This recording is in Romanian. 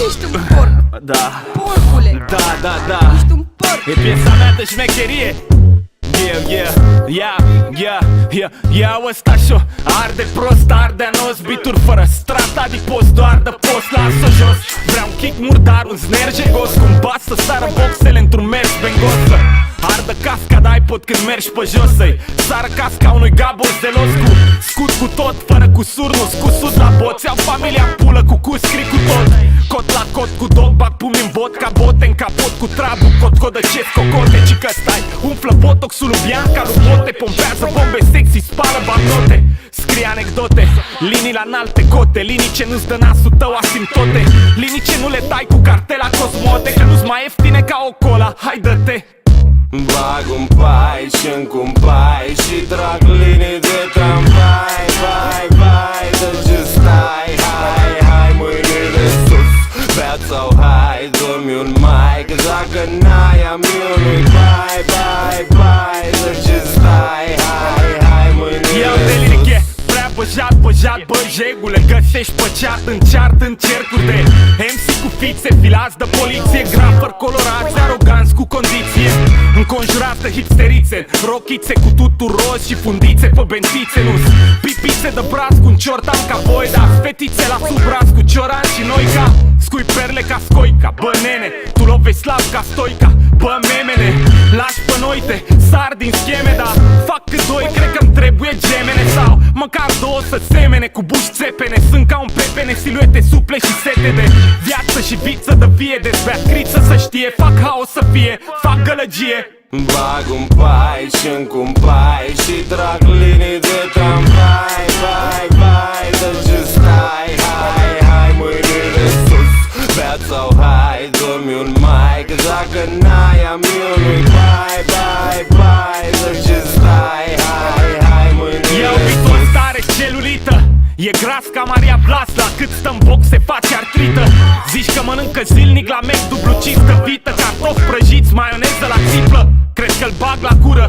Ești un porc. Da. Porcule. Da. Ești un porc. E piesa mea de șmecherie. Yeah, ăsta și-o arde prost, arde anos. Bituri fără strat, adipos, doar de post, las-o jos. Vreau un kick murdar, un snare jegos, cu un bas să sară boxele într-un mers bengos. Să ardă casca de iPod când mergi pe jos, să-i sară casca unui gabos de los. Cu scut cu tot, fără cusur, nu scusut la bot. Ți-au familia în pulă cu cus, scrii cu tot. Cot la cot cu dog, bag pumni în bot, ca bote în capot cu trabul, cot de chest, cocote. Ci că stai, umflă botoxul lui Bianca, lui bote, pompează bombe sexy, spală bancnote. Scrie anecdote, linii la înalte cote, linii ce nu-ți dă nasul tău asimptote, linii ce nu le dai cu cartela Cosmote, că nu-ți mai ieftine ca o cola, hai dă-te. Bag un pai și-nc un pai și trag linii de tramvai. Vai, dă ce stai, hai, mâinile sus, bea sau hai, dă-mi un mic, dacă n-ai am eu nu-i bai, dă ce stai, hai, mâinile Iau de sus. liriche, prea băjat, bă, jegule, găsești pe ceart în ceart, în cercuri de MC cu fițe, filați de poliție, grafări colorați, aroganți cu condiție, înconjurați de hipsterițe, rochițe cu tutur roz și fundițe pe bențițe, nu-s pipițe de braț cu un ciortan ca voi, dar fetițe la sub braț cu cioran și noi ca scui perle ca scoica, bă nene, tu lovești slab ca stoica, bă memene, lași pe noi te sar din scheme, dar fac cât doi, cred că-mi trebuie gemene sau măcar două să semene cu buși țepene, sunt ca un pepene, siluete suple și sete de viață și viță de vie, dezbeatriță să știe, fac haos să fie, fac gălăgie. Bag un pai și-nc un pai și trag linii de tramvai. Vai, dă ce stai, hai, mâinile sus, bea sau hai, dă-mi un mic, dacă n-ai am eu nu-i bai, dă ce stai, hai, mâinile Iau sus. bitul stare celulită, e gras ca Maria Blas, la cât stă în box se face artrită. Zici că mănâncă zilnic la Mac dublu cistă vită, cartofi prăjiți, maioneză la țiplă. Crezi că-l bag la cură?